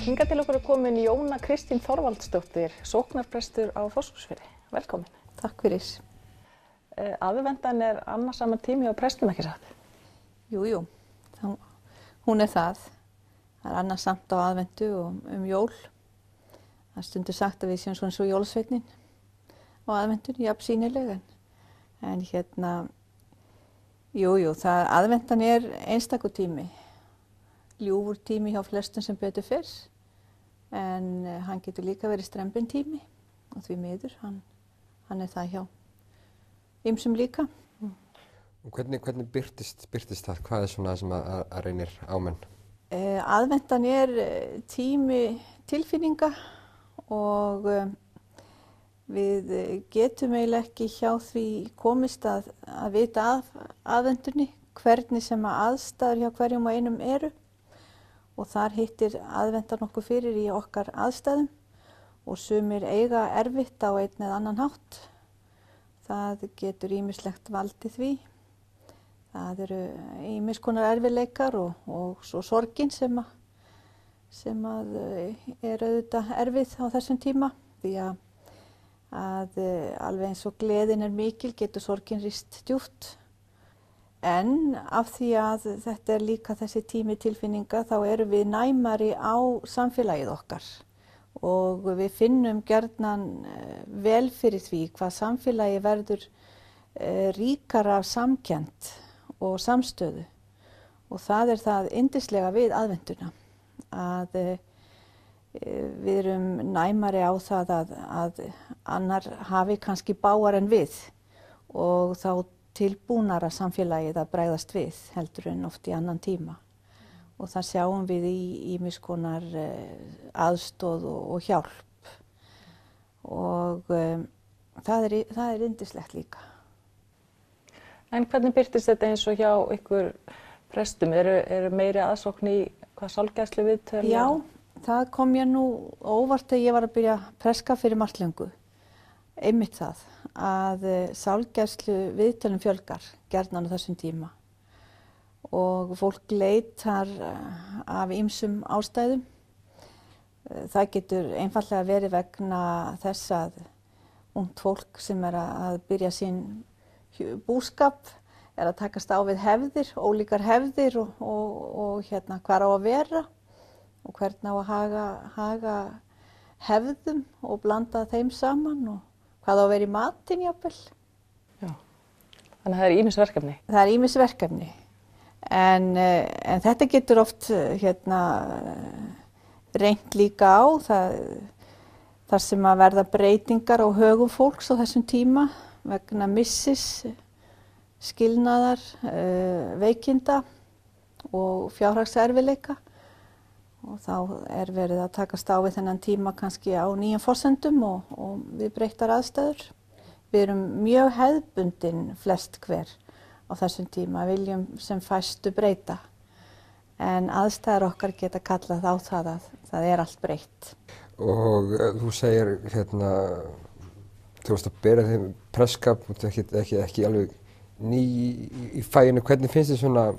Hingað til okkur komin Jóna Kristín Þorvaldsdóttir, sóknarprestur á Fáskrúðsfirði. Velkomin. Takk fyrir. Aðventan annasamur tími á prestum, ekki satt? Jú, hún það. Það annarsamt á aðventu og jól. Það stundur sagt að við séum svona svo jólasveitnin á aðventunni, jafn sýnileg. En aðventan einstakur tími. Ljúfur tími hjá flestum sem betur fyrr. En hann getur líka verið strembinn tími og því miður, hann það hjá ýmsum líka. Og hvernig birtist það? Hvað svona sem að reynir á menn? Aðventan tími tilfinninga og við getum eiginlega ekki hjá því komist að vita af aðventunni, hvernig sem aðstæður hjá hverjum og einum eru. Og þar hittir aðventan okkur fyrir í okkar aðstæðum og sumir eiga erfitt á einn eða annan hátt. Það getur ýmislegt valdið því. Það eru ýmis konar erfiðleikar og svo sorgin sem auðvitað erfið á þessum tíma. Því að alveg eins og gleðin mikil getur sorgin rist djúpt. En af því að þetta líka þessi tími tilfinninga þá erum við næmari á samfélagið okkar og við finnum gjarnan vel fyrir því hvað samfélagi verður ríkara af samkennd og samstöðu og það það yndislega við aðventuna að við erum næmari á það að annar hafi kannski bágar en við og þá tilbúnara samfélagið að bregðast við heldur en oft í annan tíma. Og það sjáum við í ýmis konar aðstoð og hjálp. Og það yndislegt líka. En hvernig birtist þetta eins og hjá ykkur prestum? Eru meiri aðsókn í hvað sálgæslu viðtöl? Já, það kom mér nú óvart þegar ég var að byrja að preska fyrir margt löngu. Einmitt það að sálgæslu viðtölum fjölgar gjarnan á þessum tíma og fólk leitar af ýmsum ástæðum. Það getur einfaldlega verið vegna þess að ungt fólk sem að byrja sinn búskap að takast á við hefðir, ólíkar hefðir og hvar á að vera og hvernig á að haga hefðum og blanda þeim saman og hvað á að vera í matinn jafnvel. Já, þannig að það ýmis verkefni. Það ýmis verkefni, en þetta getur oft reynt líka á þar sem að verða breytingar á högum fólks á þessum tíma vegna missis, skilnaðar, veikinda og fjárhagserfiðleika. Og þá verið að takast á við þennan tíma kannski á nýjum forsendum og við breyttar aðstæður. Við erum mjög hefðbundin flest hver á þessum tíma, viljum sem fæstu breyta. En aðstæður okkar geta kallað á það að það allt breytt. Og þú segir þú varst að bera þeim prestskap, ekki alveg ný í faginu. Hvernig finnst þið svona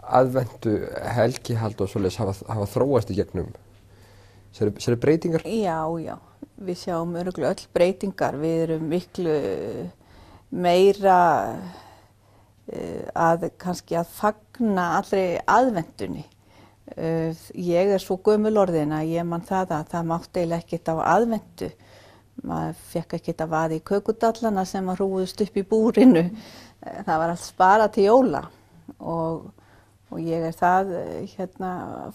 aðventu helgihald og svoleiðis hafa þróast í gegnum? Sérðu breytingar? Já, við sjáum örugglega öll breytingar. Við erum miklu meira kannski að fagna allri aðventunni. Ég svo gömul orðin að ég man það að það mátti eiginlega ekkert á aðventu. Maður fekk ekkert að vaða í kökudallana sem að hrúðust upp í búrinu. Það var allt sparað til jóla og ég það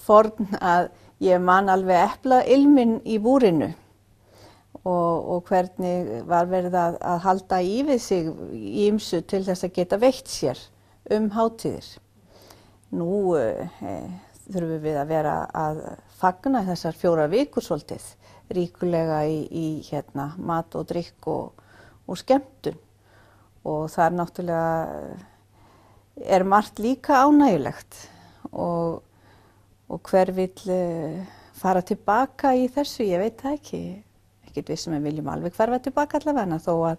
forn að ég man alveg eplailminn í búrinu og hvernig var verið að halda í við sig í ýmsu til þess að geta veitt sér hátíðir. Nú þurfum við að vera að fagna þessar 4 vikur svolítið ríkulega í mat og drykk og skemmtun og það náttúrulega margt líka ánægjulegt og hver vill fara tilbaka í þessu, ég veit það ekki. Ekkert við sem við viljum alveg hverfa tilbaka allavega, þó að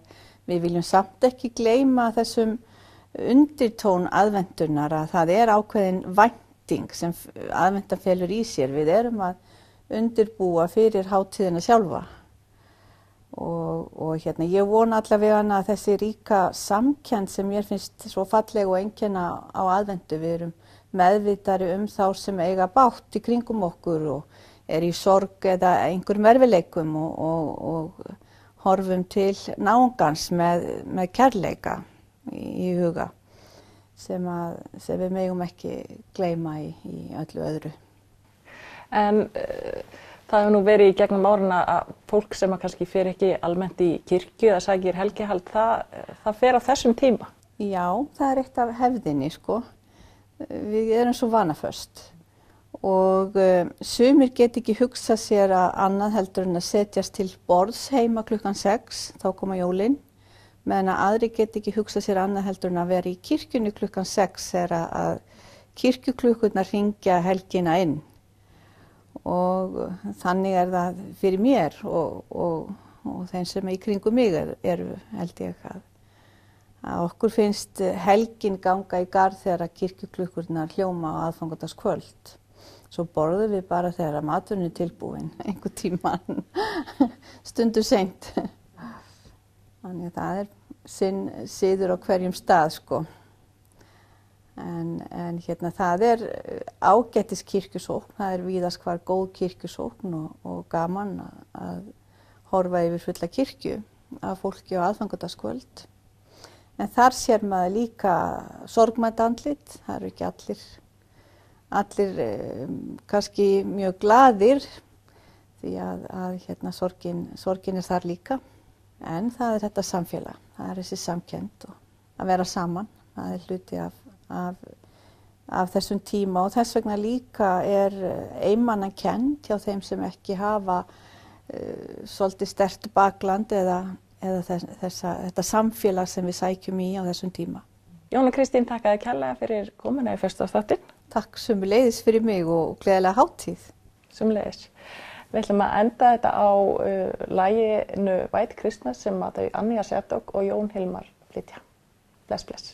við viljum samt ekki gleyma þessum undirtón aðventunnar að það ákveðin vænting sem aðventan felur í sér. Við erum að undirbúa fyrir hátíðina sjálfa. Og hérna, ég vona allavega að þessi ríka samkennd sem mér finnst svo falleg og einkenna á aðventu, við erum meðvitari þá sem eiga bágt í kringum okkur og í sorg eða einhverjum erfiðleikum og horfum til náungans með kærleika í huga sem við megum ekki gleyma í öllu öðru. En það hefur nú verið í gegnum árina að fólk sem kannski fer ekki almennt í kirkju eða sækir helgihald, það fer á þessum tíma? Já, það eitt af hefðinni, sko. Við erum svo vanaföst og sumir get ekki hugsað sér að annað heldur en að setjast til borðs heima klukkan 6, þá koma jólin, meðan að aðri get ekki hugsað sér annað heldur en að vera í kirkjunni klukkan 6 að kirkjuklukkurnar hringja helgina inn. Og þannig það fyrir mér og þeim sem í kringum mig eru held ég að okkur finnst helgin ganga í garð þegar kirkjuklukkurnar hljóma á aðfangadagskvöld. Svo borðum við bara þegar maturinn tilbúinn, einhver tíman, stundu seint. Þannig að það sinn siður á hverjum stað, sko. En hérna það ágætis kirkjusókn, það víðast hvar góð kirkjusókn og gaman að horfa yfir fulla kirkju af fólki á aðfangadagskvöld. En þar sér maður líka sorgmætt andlit, það eru ekki allir kannski mjög glaðir því að hérna sorgin þar líka. En það þetta samfélag, það þessi samkennd og að vera saman, það hluti af þessum tíma og þess vegna líka einmannakennd hjá þeim sem ekki hafa svolítið sterkt bakland eða þetta samfélag sem við sækjum í á þessum tíma. Jóna Kristín, þakka þér kærlega fyrir komuna í föstudagsþáttinn. Takk sömuleiðis fyrir mig og gleðilega hátíð. Sömuleiðis. Við ætlum að enda þetta á laginu White Christmas sem þau Anja Serdok og Jón Hilmar flytja. Bless, bless.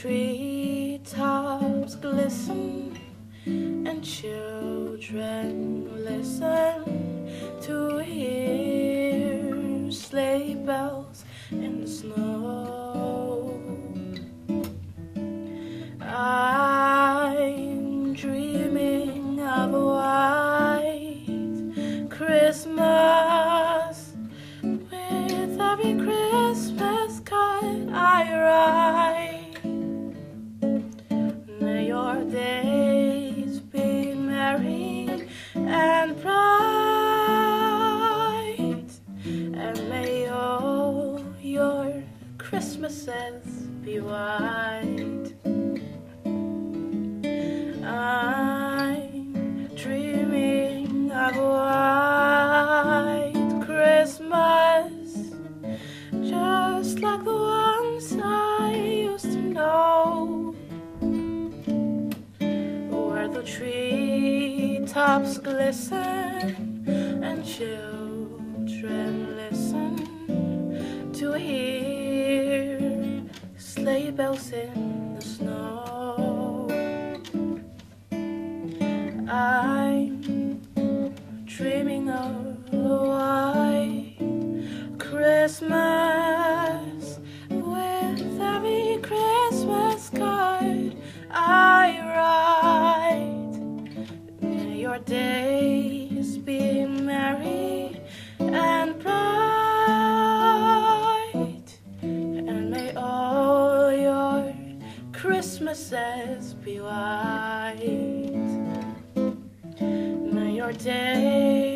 Treetops glisten and children listen to hear sleigh bells in the snow. I'm dreaming of a white Christmas with every Christmas card I write. Your days be merry and bright, and may all your Christmases be white. I'm dreaming of a white Christmas, just like the ones I used to know. The treetops glisten and children listen to hear sleigh bells in the snow. I'm dreaming of a white Christmas with every Christmas card I write. May your days be merry and bright, and may all your Christmases be white. May your days